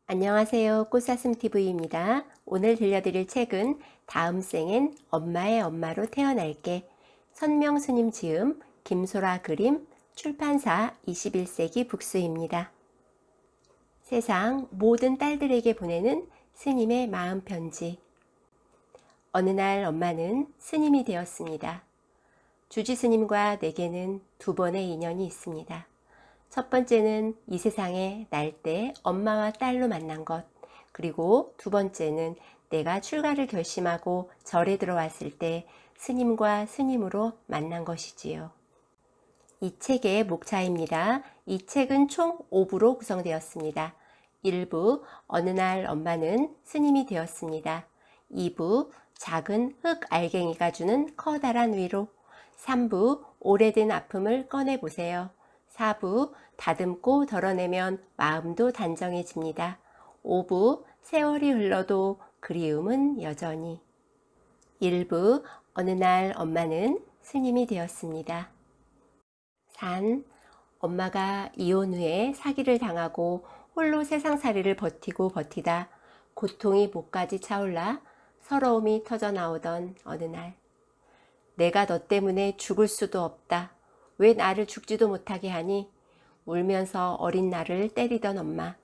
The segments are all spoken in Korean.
안녕하세요. 꽃사슴TV입니다. 오늘 들려드릴 책은 다음 생엔 엄마의 엄마로 태어날게. 선명스님 지음, 김소라 그림, 출판사 21세기 북스입니다. 세상 모든 딸들에게 보내는 스님의 마음 편지. 어느 날 엄마는 스님이 되었습니다. 주지 스님과 내게는 두 번의 인연이 있습니다. 첫 번째는 이 세상에 날 때 엄마와 딸로 만난 것, 그리고 두 번째는 내가 출가를 결심하고 절에 들어왔을 때 스님과 스님으로 만난 것이지요. 이 책의 목차입니다. 이 책은 총 5부로 구성되었습니다. 1부, 어느 날 엄마는 스님이 되었습니다. 2부, 작은 흙 알갱이가 주는 커다란 위로. 3부, 오래된 아픔을 꺼내보세요. 4부, 다듬고 덜어내면 마음도 단정해집니다. 5부, 세월이 흘러도 그리움은 여전히. 1부, 어느 날 엄마는 스님이 되었습니다. 엄마가 이혼 후에 사기를 당하고 홀로 세상살이를 버티고 버티다 고통이 목까지 차올라 서러움이 터져 나오던 어느 날, 내가 너 때문에 죽을 수도 없다. 왜 나를 죽지도 못하게 하니? 울면서 어린 나를 때리던 엄마.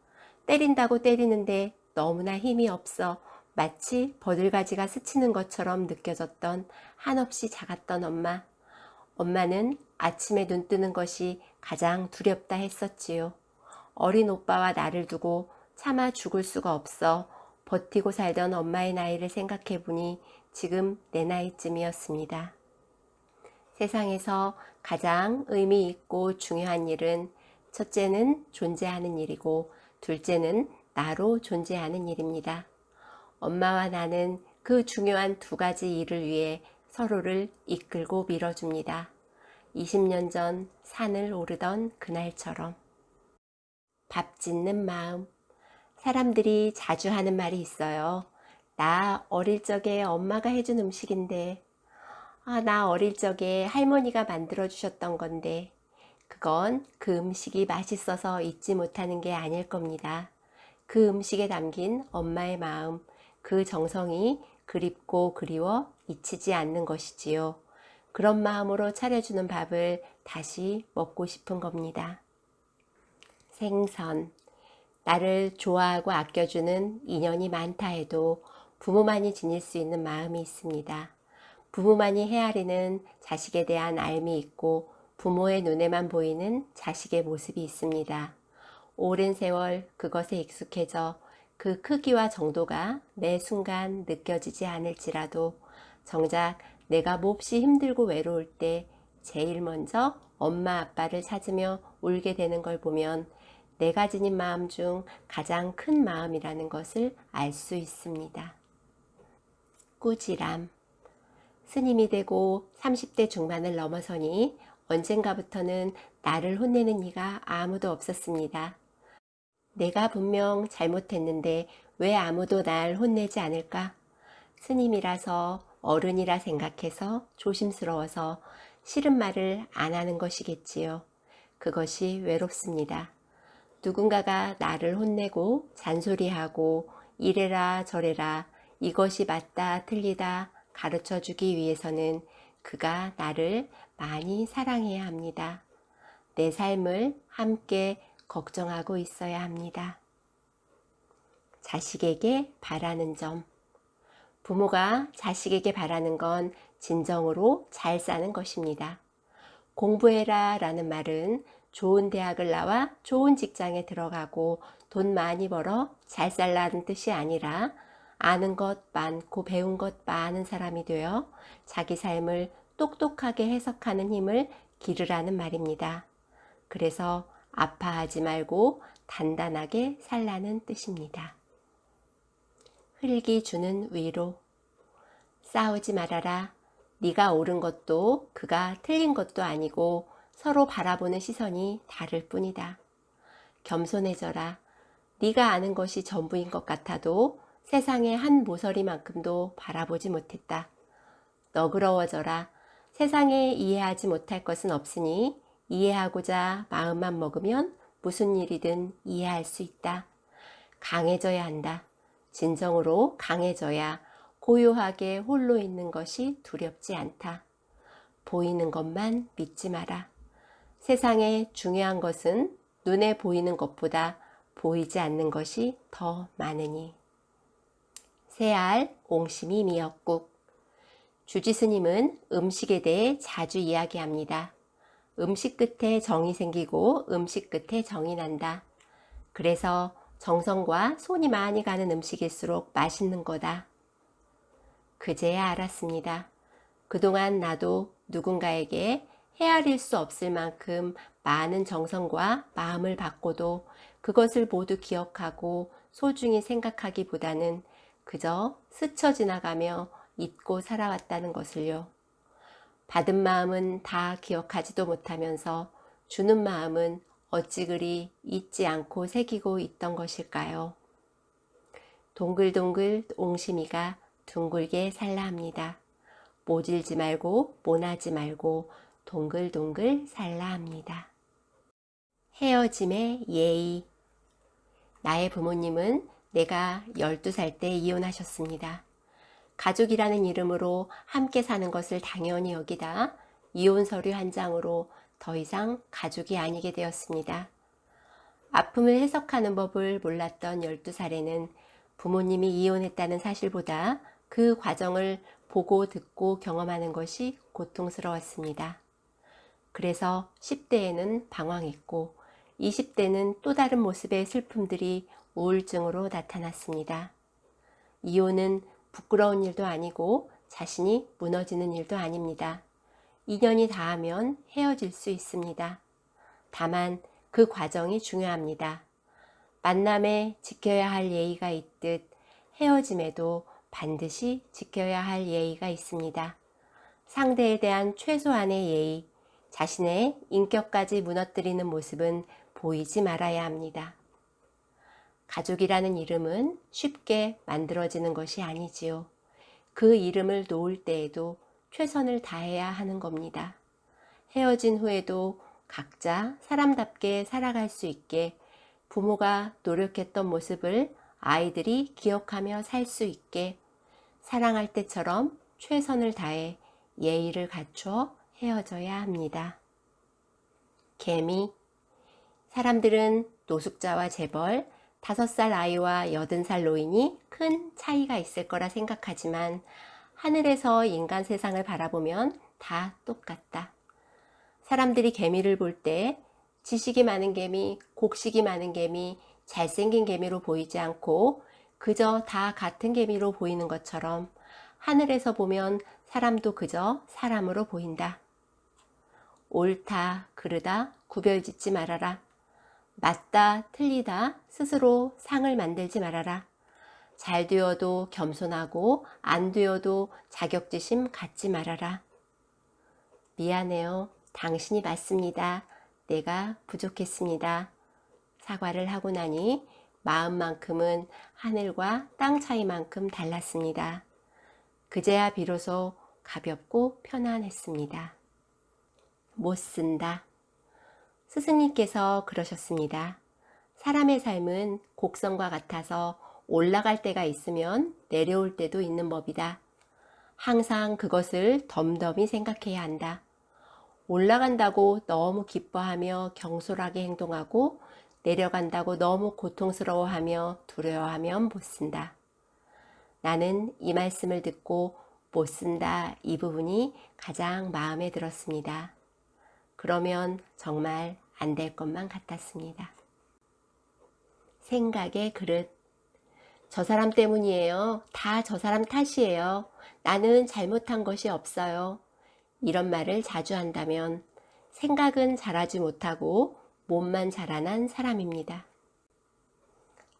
때린다고 때리는데 너무나 힘이 없어 마치 버들가지가 스치는 것처럼 느껴졌던 한없이 작았던 엄마. 엄마는 아침에 눈 뜨는 것이 가장 두렵다 했었지요. 어린 오빠와 나를 두고 차마 죽을 수가 없어 버티고 살던 엄마의 나이를 생각해 보니 지금 내 나이쯤이었습니다. 세상에서 가장 의미 있고 중요한 일은 첫째는 존재하는 일이고 둘째는 나로 존재하는 일입니다. 엄마와 나는 그 중요한 두 가지 일을 위해 서로를 이끌고 밀어줍니다. 20년 전 산을 오르던 그날처럼. 밥 짓는 마음. 사람들이 자주 하는 말이 있어요. 나 어릴 적에 엄마가 해준 음식인데, 나 어릴 적에 할머니가 만들어 주셨던 건데, 그건 그 음식이 맛있어서 잊지 못하는 게 아닐 겁니다. 그 음식에 담긴 엄마의 마음, 그 정성이 그립고 그리워 잊히지 않는 것이지요. 그런 마음으로 차려주는 밥을 다시 먹고 싶은 겁니다. 생선. 나를 좋아하고 아껴주는 인연이 많다 해도 부모만이 지닐 수 있는 마음이 있습니다. 부모만이 헤아리는 자식에 대한 알미 있고 부모의 눈에만 보이는 자식의 모습이 있습니다. 오랜 세월 그것에 익숙해져 그 크기와 정도가 매 순간 느껴지지 않을지라도 정작 내가 몹시 힘들고 외로울 때 제일 먼저 엄마 아빠를 찾으며 울게 되는 걸 보면 내가 지닌 마음 중 가장 큰 마음이라는 것을 알 수 있습니다. 꾸지람. 스님이 되고 30대 중반을 넘어서니 언젠가부터는 나를 혼내는 이가 아무도 없었습니다. 내가 분명 잘못했는데 왜 아무도 날 혼내지 않을까? 스님이라서 어른이라 생각해서 조심스러워서 싫은 말을 안 하는 것이겠지요. 그것이 외롭습니다. 누군가가 나를 혼내고 잔소리하고 이래라 저래라 이것이 맞다 틀리다 가르쳐 주기 위해서는 그가 나를 많이 사랑해야 합니다. 내 삶을 함께 걱정하고 있어야 합니다. 자식에게 바라는 점. 부모가 자식에게 바라는 건 진정으로 잘 사는 것입니다. 공부해라 라는 말은 좋은 대학을 나와 좋은 직장에 들어가고 돈 많이 벌어 잘 살라는 뜻이 아니라 아는 것 많고 배운 것 많은 사람이 되어 자기 삶을 똑똑하게 해석하는 힘을 기르라는 말입니다. 그래서 아파하지 말고 단단하게 살라는 뜻입니다. 흙이 주는 위로. 싸우지 말아라. 네가 옳은 것도 그가 틀린 것도 아니고 서로 바라보는 시선이 다를 뿐이다. 겸손해져라. 네가 아는 것이 전부인 것 같아도 세상의 한 모서리만큼도 바라보지 못했다. 너그러워져라. 세상에 이해하지 못할 것은 없으니 이해하고자 마음만 먹으면 무슨 일이든 이해할 수 있다. 강해져야 한다. 진정으로 강해져야 고요하게 홀로 있는 것이 두렵지 않다. 보이는 것만 믿지 마라. 세상에 중요한 것은 눈에 보이는 것보다 보이지 않는 것이 더 많으니. 새알 옹심이 미역국. 주지스님은 음식에 대해 자주 이야기합니다. 음식 끝에 정이 생기고 음식 끝에 정이 난다. 그래서 정성과 손이 많이 가는 음식일수록 맛있는 거다. 그제야 알았습니다. 그동안 나도 누군가에게 헤아릴 수 없을 만큼 많은 정성과 마음을 받고도 그것을 모두 기억하고 소중히 생각하기보다는 그저 스쳐 지나가며 잊고 살아왔다는 것을요. 받은 마음은 다 기억하지도 못하면서 주는 마음은 어찌 그리 잊지 않고 새기고 있던 것일까요? 동글동글 옹심이가 둥글게 살라 합니다. 모질지 말고 모나지 말고 동글동글 살라 합니다. 헤어짐의 예의. 나의 부모님은 내가 12살 때 이혼하셨습니다. 가족이라는 이름으로 함께 사는 것을 당연히 여기다 이혼 서류 한 장으로 더 이상 가족이 아니게 되었습니다. 아픔을 해석하는 법을 몰랐던 12살에는 부모님이 이혼했다는 사실보다 그 과정을 보고 듣고 경험하는 것이 고통스러웠습니다. 그래서 10대에는 방황했고 20대는 또 다른 모습의 슬픔들이 우울증으로 나타났습니다. 이혼은 부끄러운 일도 아니고 자신이 무너지는 일도 아닙니다. 인연이 닿으면 헤어질 수 있습니다. 다만 그 과정이 중요합니다. 만남에 지켜야 할 예의가 있듯 헤어짐에도 반드시 지켜야 할 예의가 있습니다. 상대에 대한 최소한의 예의, 자신의 인격까지 무너뜨리는 모습은 보이지 말아야 합니다. 가족이라는 이름은 쉽게 만들어지는 것이 아니지요. 그 이름을 놓을 때에도 최선을 다해야 하는 겁니다. 헤어진 후에도 각자 사람답게 살아갈 수 있게 부모가 노력했던 모습을 아이들이 기억하며 살 수 있게 사랑할 때처럼 최선을 다해 예의를 갖추어 헤어져야 합니다. 개미. 사람들은 노숙자와 재벌, 5살 아이와 80살 노인이 큰 차이가 있을 거라 생각하지만 하늘에서 인간 세상을 바라보면 다 똑같다. 사람들이 개미를 볼 때 지식이 많은 개미, 곡식이 많은 개미, 잘생긴 개미로 보이지 않고 그저 다 같은 개미로 보이는 것처럼 하늘에서 보면 사람도 그저 사람으로 보인다. 옳다, 그르다 구별짓지 말아라. 맞다, 틀리다 스스로 상을 만들지 말아라. 잘 되어도 겸손하고 안 되어도 자격지심 갖지 말아라. 미안해요. 당신이 맞습니다. 내가 부족했습니다. 사과를 하고 나니 마음만큼은 하늘과 땅 차이만큼 달랐습니다. 그제야 비로소 가볍고 편안했습니다. 못 쓴다. 스승님께서 그러셨습니다. 사람의 삶은 곡선과 같아서 올라갈 때가 있으면 내려올 때도 있는 법이다. 항상 그것을 덤덤히 생각해야 한다. 올라간다고 너무 기뻐하며 경솔하게 행동하고 내려간다고 너무 고통스러워하며 두려워하면 못 쓴다. 나는 이 말씀을 듣고 못 쓴다 이 부분이 가장 마음에 들었습니다. 그러면 정말 안 될 것만 같았습니다. 생각의 그릇. 저 사람 때문이에요. 다 저 사람 탓이에요. 나는 잘못한 것이 없어요. 이런 말을 자주 한다면 생각은 잘하지 못하고 몸만 자라난 사람입니다.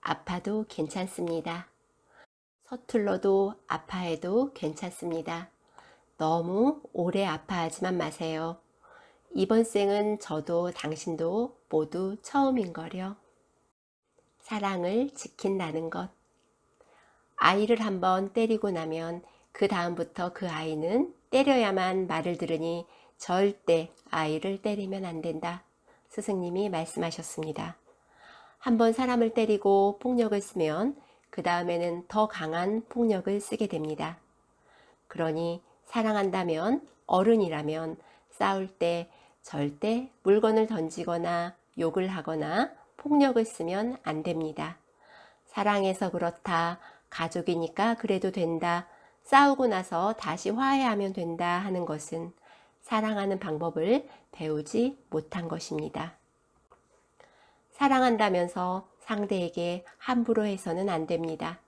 아파도 괜찮습니다. 서툴러도 아파해도 괜찮습니다. 너무 오래 아파하지만 마세요. 이번 생은 저도 당신도 모두 처음인걸요. 사랑을 지킨다는 것. 아이를 한번 때리고 나면 그 다음부터 그 아이는 때려야만 말을 들으니 절대 아이를 때리면 안 된다. 스승님이 말씀하셨습니다. 한번 사람을 때리고 폭력을 쓰면 그 다음에는 더 강한 폭력을 쓰게 됩니다. 그러니 사랑한다면, 어른이라면 싸울 때 절대 물건을 던지거나 욕을 하거나 폭력을 쓰면 안 됩니다. 사랑해서 그렇다, 가족이니까 그래도 된다, 싸우고 나서 다시 화해하면 된다 하는 것은 사랑하는 방법을 배우지 못한 것입니다. 사랑한다면서 상대에게 함부로 해서는 안 됩니다.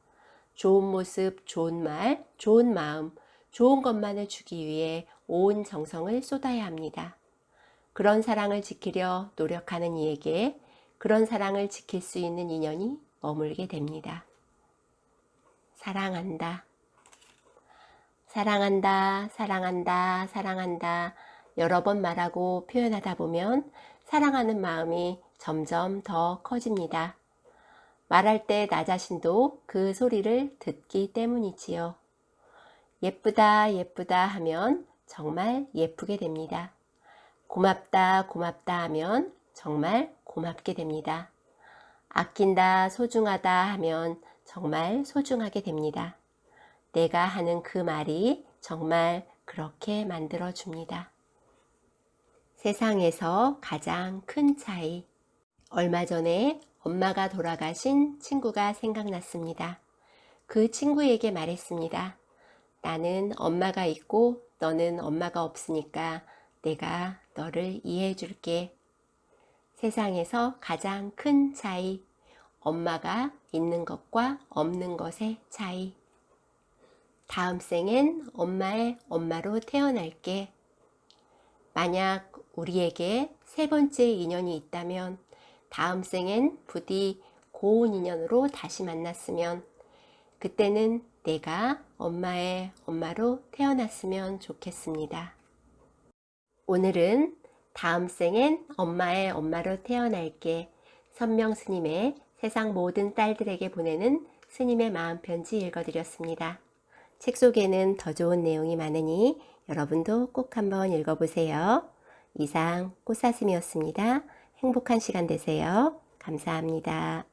좋은 모습, 좋은 말, 좋은 마음, 좋은 것만을 주기 위해 온 정성을 쏟아야 합니다. 그런 사랑을 지키려 노력하는 이에게 그런 사랑을 지킬 수 있는 인연이 머물게 됩니다. 사랑한다. 사랑한다, 사랑한다, 사랑한다. 여러 번 말하고 표현하다 보면 사랑하는 마음이 점점 더 커집니다. 말할 때 나 자신도 그 소리를 듣기 때문이지요. 예쁘다, 예쁘다 하면 정말 예쁘게 됩니다. 고맙다, 고맙다 하면 정말 고맙게 됩니다. 아낀다, 소중하다 하면 정말 소중하게 됩니다. 내가 하는 그 말이 정말 그렇게 만들어줍니다. 세상에서 가장 큰 차이. 얼마 전에 엄마가 돌아가신 친구가 생각났습니다. 그 친구에게 말했습니다. 나는 엄마가 있고 너는 엄마가 없으니까 내가 너를 이해해 줄게. 세상에서 가장 큰 차이. 엄마가 있는 것과 없는 것의 차이. 다음 생엔 엄마의 엄마로 태어날게. 만약 우리에게 세 번째 인연이 있다면 다음 생엔 부디 고운 인연으로 다시 만났으면 그때는 내가 엄마의 엄마로 태어났으면 좋겠습니다. 오늘은 다음 생엔 엄마의 엄마로 태어날게 선명 스님의 세상 모든 딸들에게 보내는 스님의 마음편지 읽어드렸습니다. 책 속에는 더 좋은 내용이 많으니 여러분도 꼭 한번 읽어보세요. 이상 꽃사슴이었습니다. 행복한 시간 되세요. 감사합니다.